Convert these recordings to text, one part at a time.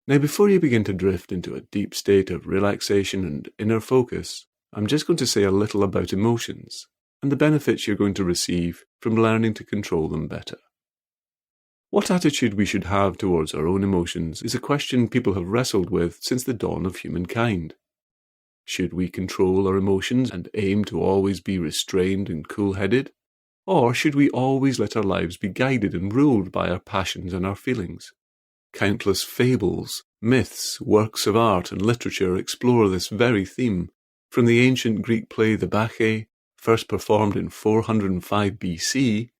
Now, before you begin to drift into a deep state of relaxation and inner focus, I'm just going to say a little about emotions and the benefits you're going to receive from learning to control them better. What attitude we should have towards our own emotions is a question people have wrestled with since the dawn of humankind. Should we control our emotions and aim to always be restrained and cool-headed? Or should we always let our lives be guided and ruled by our passions and our feelings? Countless fables, myths, works of art and literature explore this very theme, from the ancient Greek play The Bacchae, first performed in 405 BC,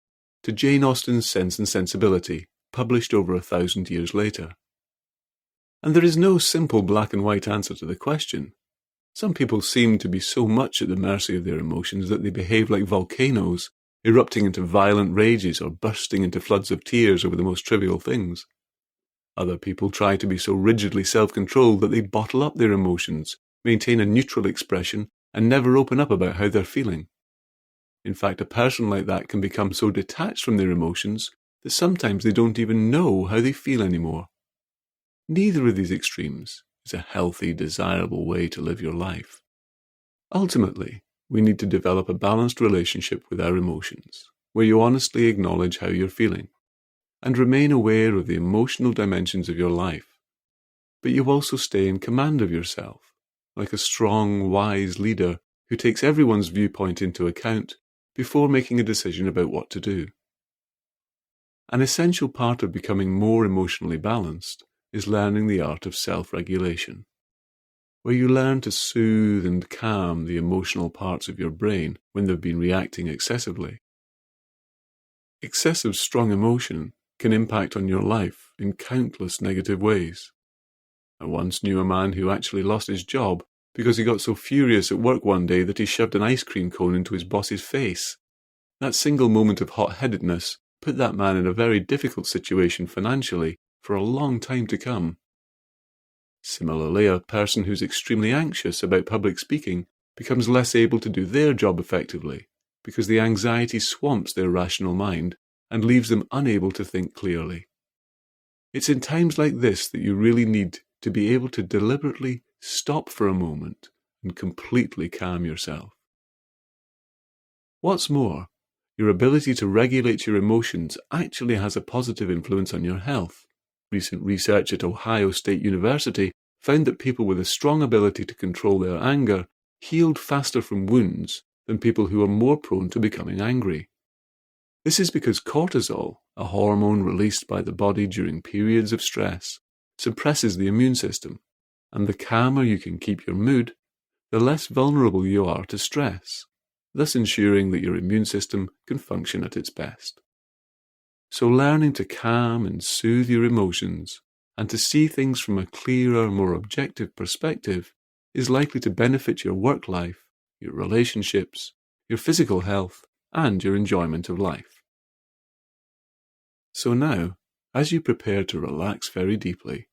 to Jane Austen's Sense and Sensibility, published over 1,000 years later. And there is no simple black and white answer to the question. Some people seem to be so much at the mercy of their emotions that they behave like volcanoes, erupting into violent rages or bursting into floods of tears over the most trivial things. Other people try to be so rigidly self-controlled that they bottle up their emotions, maintain a neutral expression, and never open up about how they're feeling. In fact, a person like that can become so detached from their emotions that sometimes they don't even know how they feel anymore. Neither of these extremes is a healthy, desirable way to live your life. Ultimately, we need to develop a balanced relationship with our emotions, where you honestly acknowledge how you're feeling, and remain aware of the emotional dimensions of your life. But you also stay in command of yourself, like a strong, wise leader who takes everyone's viewpoint into account before making a decision about what to do. An essential part of becoming more emotionally balanced is learning the art of self-regulation, where you learn to soothe and calm the emotional parts of your brain when they've been reacting excessively. Excessive strong emotion can impact on your life in countless negative ways. I once knew a man who actually lost his job because he got so furious at work one day that he shoved an ice cream cone into his boss's face. That single moment of hot-headedness put that man in a very difficult situation financially for a long time to come. Similarly, a person who's extremely anxious about public speaking becomes less able to do their job effectively because the anxiety swamps their rational mind and leaves them unable to think clearly. It's in times like this that you really need to be able to deliberately stop for a moment and completely calm yourself. What's more, your ability to regulate your emotions actually has a positive influence on your health. Recent research at Ohio State University found that people with a strong ability to control their anger healed faster from wounds than people who are more prone to becoming angry. This is because cortisol, a hormone released by the body during periods of stress, suppresses the immune system, and the calmer you can keep your mood, the less vulnerable you are to stress, thus ensuring that your immune system can function at its best. So learning to calm and soothe your emotions and to see things from a clearer, more objective perspective is likely to benefit your work life, your relationships, your physical health, and your enjoyment of life. So now, as you prepare to relax very deeply,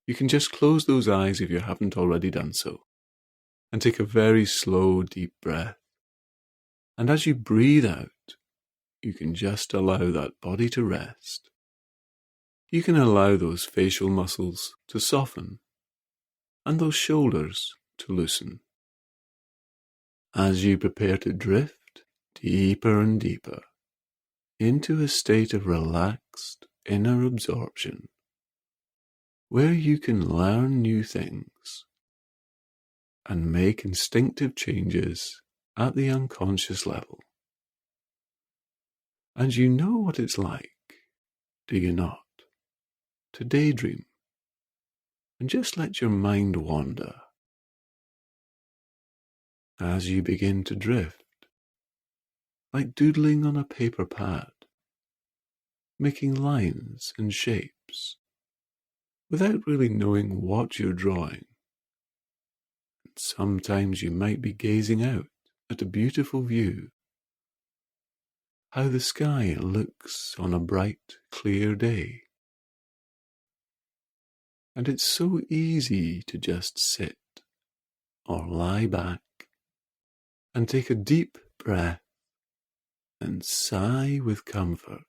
you can just close those eyes if you haven't already done so, and take a very slow, deep breath. And as you breathe out, you can just allow that body to rest. You can allow those facial muscles to soften and those shoulders to loosen. As you prepare to drift deeper and deeper into a state of relaxed inner absorption, where you can learn new things and make instinctive changes at the unconscious level. And you know what it's like, do you not, to daydream and just let your mind wander as you begin to drift, like doodling on a paper pad, making lines and shapes without really knowing what you're drawing. And sometimes you might be gazing out at a beautiful view, how the sky looks on a bright, clear day. And it's so easy to just sit or lie back and take a deep breath and sigh with comfort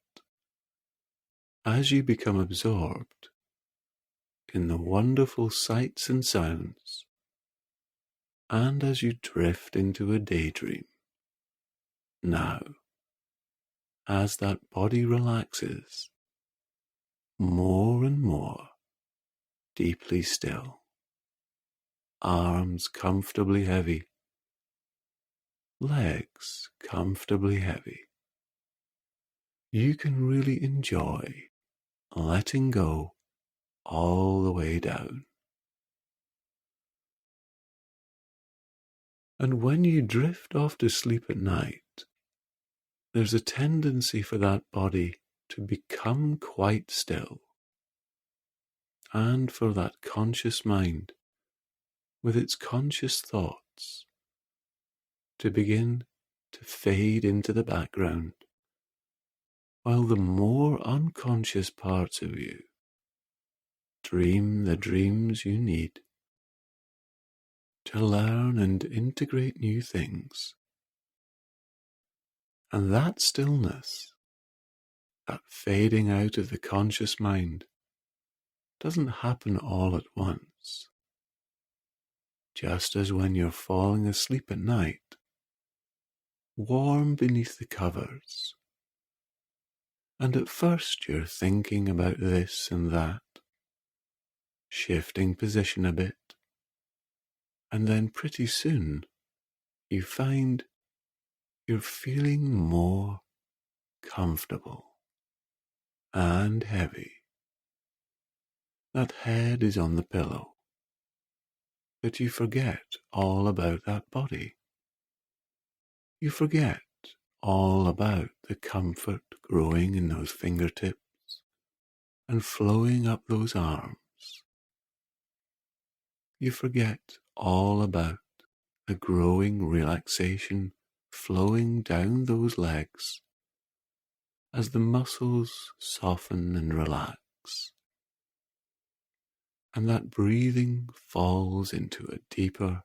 as you become absorbed in the wonderful sights and sounds, and as you drift into a daydream. Now, as that body relaxes, more and more deeply still, arms comfortably heavy, legs comfortably heavy, you can really enjoy letting go all the way down. And when you drift off to sleep at night, there's a tendency for that body to become quite still, and for that conscious mind, with its conscious thoughts, to begin to fade into the background, while the more unconscious parts of you dream the dreams you need to learn and integrate new things. And that stillness, that fading out of the conscious mind, doesn't happen all at once. Just as when you're falling asleep at night, warm beneath the covers, and at first you're thinking about this and that, shifting position a bit, and then pretty soon you find you're feeling more comfortable and heavy. That head is on the pillow, that you forget all about that body. You forget all about the comfort growing in those fingertips and flowing up those arms. You forget all about the growing relaxation flowing down those legs as the muscles soften and relax, and that breathing falls into a deeper,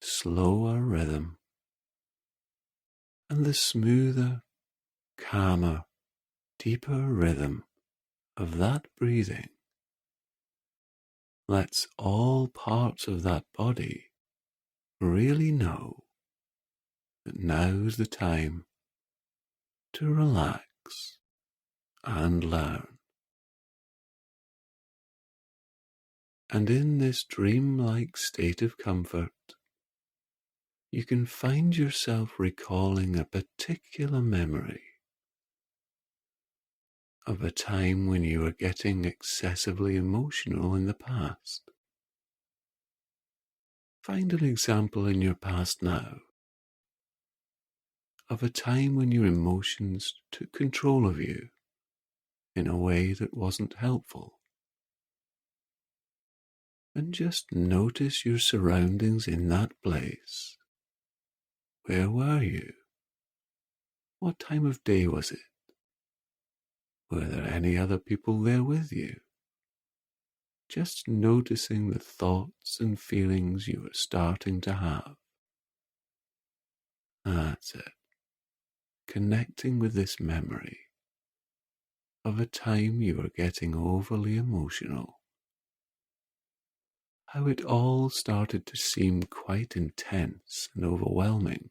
slower rhythm, and the smoother, calmer, deeper rhythm of that breathing lets all parts of that body really know that now's the time to relax and learn. And in this dreamlike state of comfort, you can find yourself recalling a particular memory of a time when you were getting excessively emotional in the past. Find an example in your past now of a time when your emotions took control of you in a way that wasn't helpful. And just notice your surroundings in that place. Where were you? What time of day was it? Were there any other people there with you? Just noticing the thoughts and feelings you were starting to have. That's it. Connecting with this memory of a time you were getting overly emotional. How it all started to seem quite intense and overwhelming,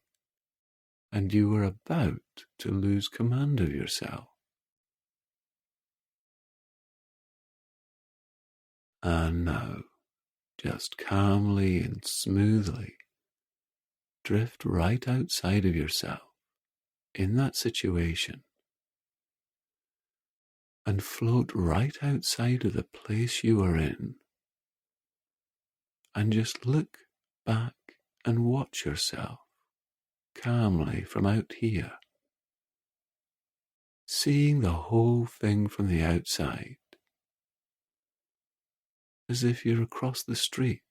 and you were about to lose command of yourself. And now, just calmly and smoothly, drift right outside of yourself in that situation and float right outside of the place you are in, and just look back and watch yourself calmly from out here, seeing the whole thing from the outside, as if you're across the street,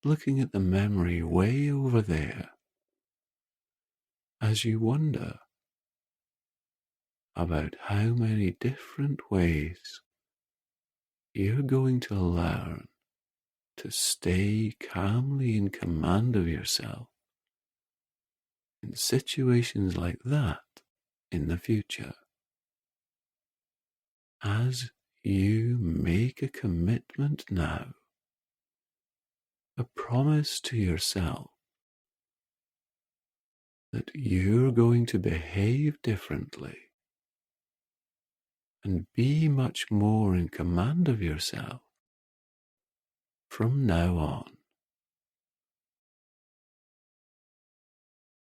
looking at the memory way over there, as you wonder about how many different ways you're going to learn to stay calmly in command of yourself in situations like that in the future, as you make a commitment now, a promise to yourself that you're going to behave differently and be much more in command of yourself from now on.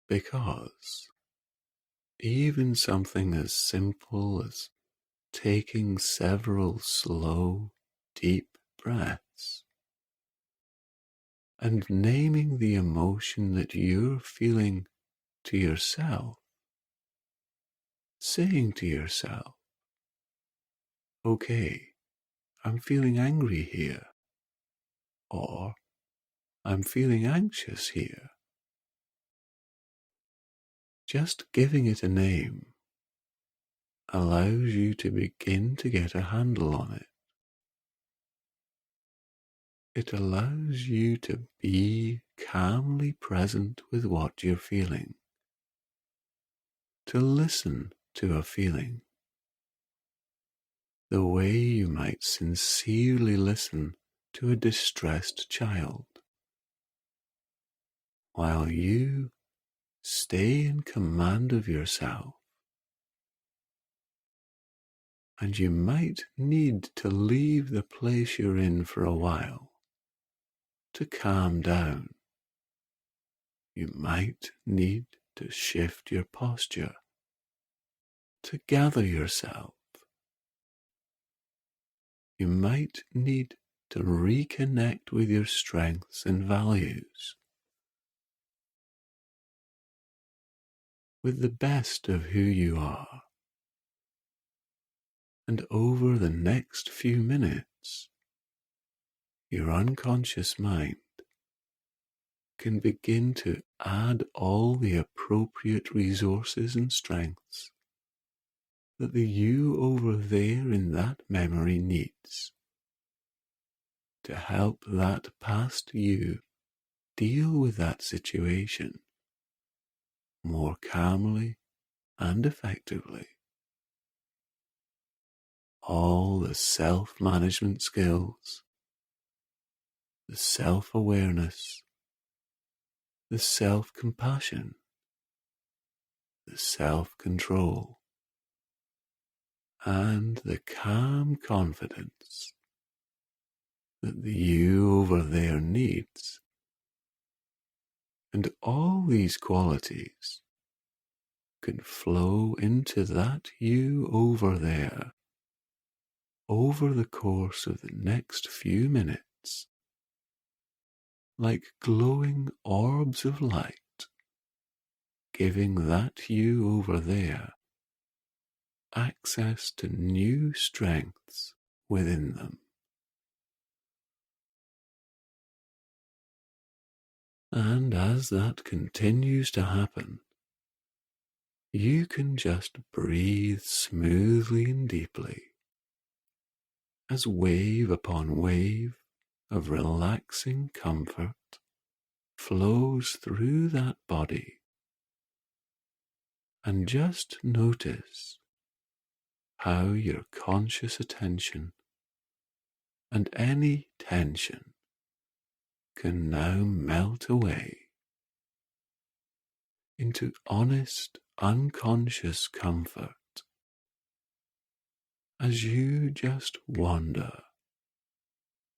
Because even something as simple as taking several slow, deep breaths and naming the emotion that you're feeling to yourself, saying to yourself, okay, I'm feeling angry here, or I'm feeling anxious here. Just giving it a name allows you to begin to get a handle on it. It allows you to be calmly present with what you're feeling, to listen to a feeling, the way you might sincerely listen to a distressed child, while you stay in command of yourself. And you might need to leave the place you're in for a while to calm down. You might need to shift your posture, to gather yourself. You might need to reconnect with your strengths and values, with the best of who you are. And over the next few minutes, your unconscious mind can begin to add all the appropriate resources and strengths that the you over there in that memory needs to help that past you deal with that situation more calmly and effectively. All the self-management skills, the self-awareness, the self-compassion, the self-control, and the calm confidence that the you over there needs. And all these qualities can flow into that you over there over the course of the next few minutes, like glowing orbs of light, giving that you over there access to new strengths within them. And as that continues to happen, you can just breathe smoothly and deeply as wave upon wave of relaxing comfort flows through that body. And just notice how your conscious attention and any tension can now melt away into honest, unconscious comfort as you just wander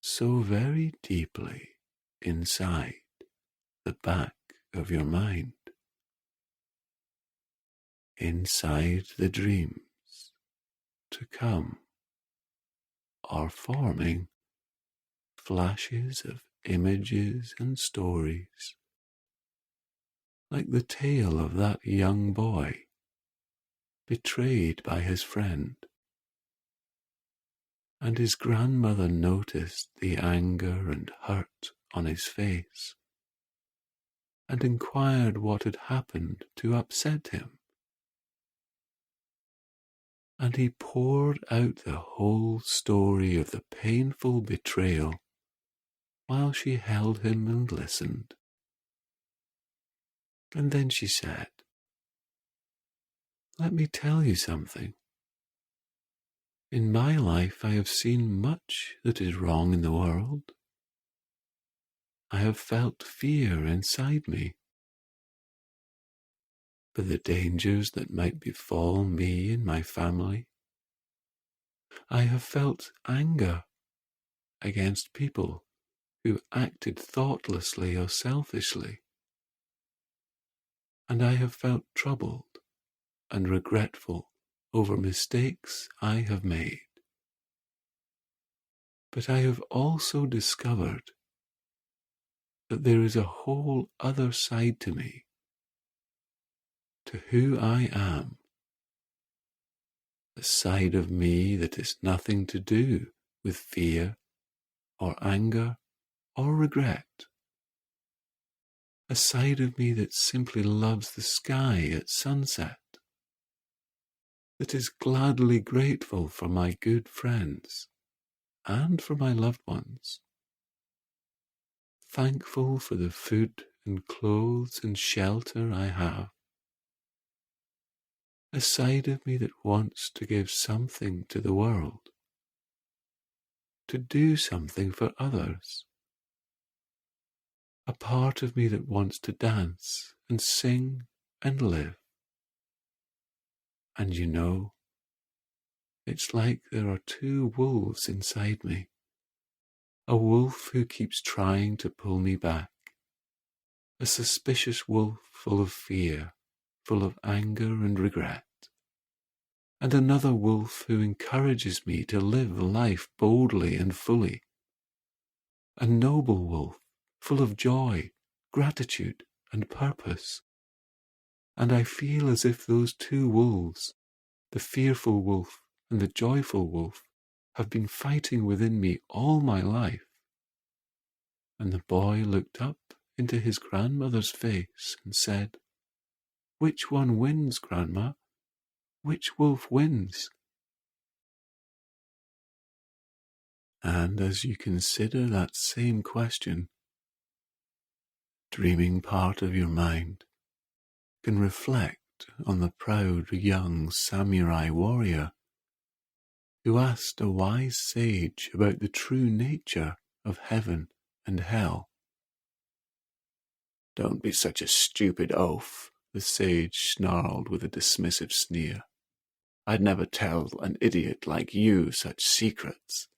so very deeply inside the back of your mind, inside the dreams to come are forming flashes of images and stories, like the tale of that young boy betrayed by his friend, and his grandmother noticed the anger and hurt on his face and inquired what had happened to upset him. And he poured out the whole story of the painful betrayal while she held him and listened. And then she said, "Let me tell you something. In my life I have seen much that is wrong in the world. I have felt fear inside me for the dangers that might befall me and my family. I have felt anger against people who acted thoughtlessly or selfishly. And I have felt troubled and regretful over mistakes I have made. But I have also discovered that there is a whole other side to me, to who I am, a side of me that is nothing to do with fear or anger or regret, a side of me that simply loves the sky at sunset, that is gladly grateful for my good friends and for my loved ones, thankful for the food and clothes and shelter I have, a side of me that wants to give something to the world, to do something for others, a part of me that wants to dance and sing and live. And you know, it's like there are two wolves inside me, a wolf who keeps trying to pull me back, a suspicious wolf full of fear, full of anger and regret, and another wolf who encourages me to live life boldly and fully, a noble wolf full of joy, gratitude, and purpose. And I feel as if those two wolves, the fearful wolf and the joyful wolf, have been fighting within me all my life. And the boy looked up into his grandmother's face and said, "Which one wins, Grandma? Which wolf wins?" And as you consider that same question, dreaming part of your mind can reflect on the proud young samurai warrior who asked a wise sage about the true nature of heaven and hell. "Don't be such a stupid oaf," the sage snarled with a dismissive sneer. "I'd never tell an idiot like you such secrets."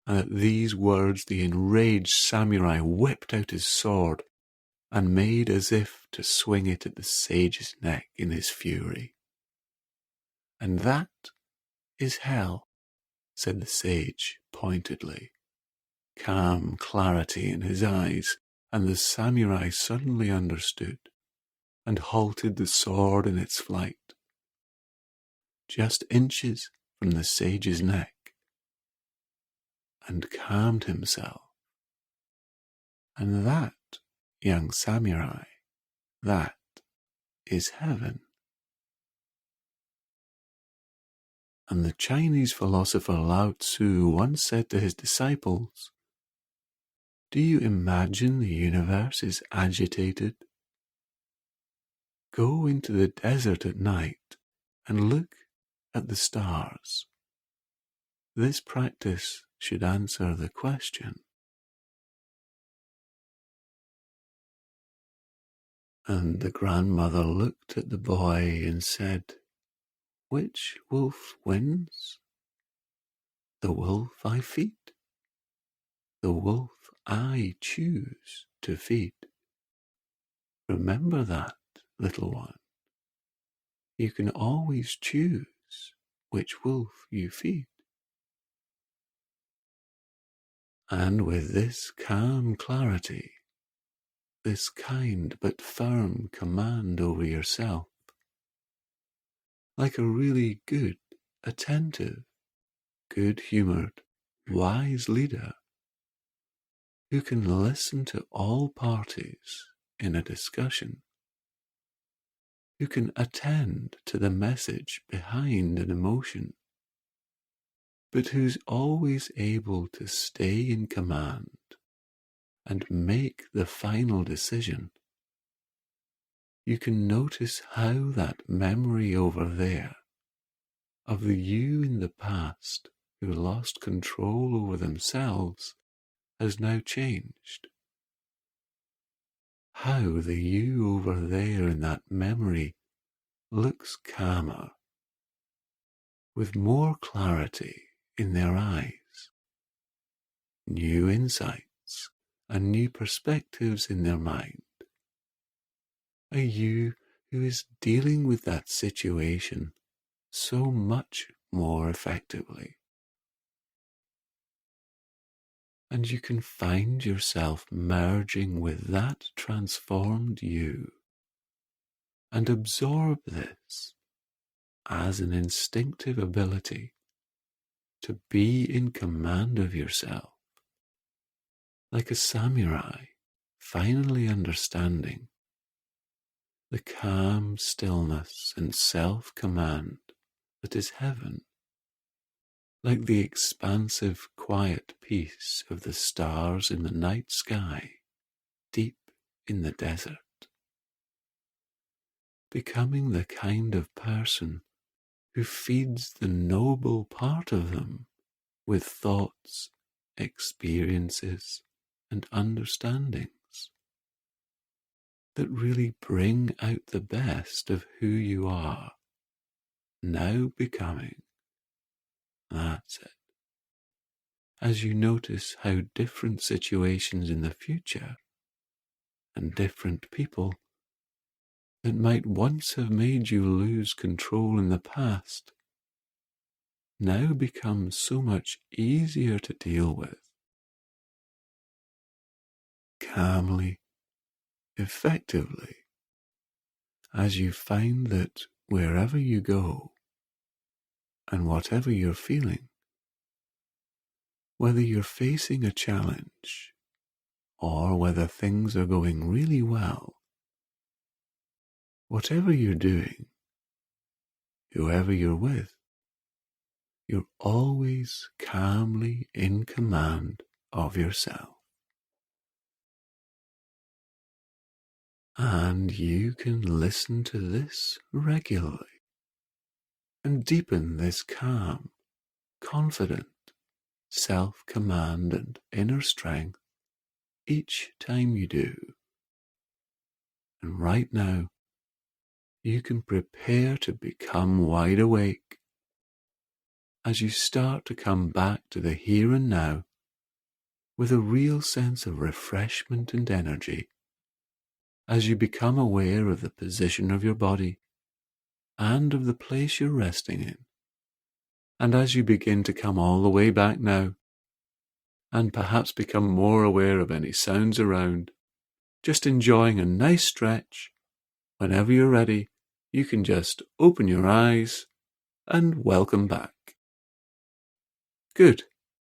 And at these words the enraged samurai whipped out his sword and made as if to swing it at the sage's neck in his fury. "And that is hell," said the sage pointedly, calm clarity in his eyes, and the samurai suddenly understood and halted the sword in its flight, just inches from the sage's neck, and calmed himself. "And that, young samurai, that is heaven." And the Chinese philosopher Lao Tzu once said to his disciples, "Do you imagine the universe is agitated? Go into the desert at night and look at the stars." This practice should answer the question. And the grandmother looked at the boy and said, "Which wolf wins?" "The wolf I feed. The wolf I choose to feed. Remember that, little one. You can always choose which wolf you feed." And with this calm clarity, this kind but firm command over yourself, like a really good, attentive, good-humoured, wise leader who can listen to all parties in a discussion, who can attend to the message behind an emotion, but who's always able to stay in command and make the final decision. You can notice how that memory over there of the you in the past who lost control over themselves has now changed. How the you over there in that memory looks calmer, with more clarity in their eyes, new insights and new perspectives in their mind. A you who is dealing with that situation so much more effectively. And you can find yourself merging with that transformed you and absorb this as an instinctive ability to be in command of yourself, like a samurai finally understanding the calm stillness and self-command that is heaven, like the expansive quiet peace of the stars in the night sky deep in the desert. Becoming the kind of person who feeds the noble part of them with thoughts, experiences, and understandings that really bring out the best of who you are, now becoming. That's it. As you notice how different situations in the future and different people that might once have made you lose control in the past now become so much easier to deal with. Calmly, effectively, as you find that wherever you go and whatever you're feeling, whether you're facing a challenge or whether things are going really well, whatever you're doing, whoever you're with, you're always calmly in command of yourself. And you can listen to this regularly and deepen this calm, confident self-command and inner strength each time you do. And right now, you can prepare to become wide awake as you start to come back to the here and now with a real sense of refreshment and energy as you become aware of the position of your body and of the place you're resting in. And as you begin to come all the way back now, and perhaps become more aware of any sounds around, just enjoying a nice stretch, whenever you're ready, you can just open your eyes and welcome back. Good.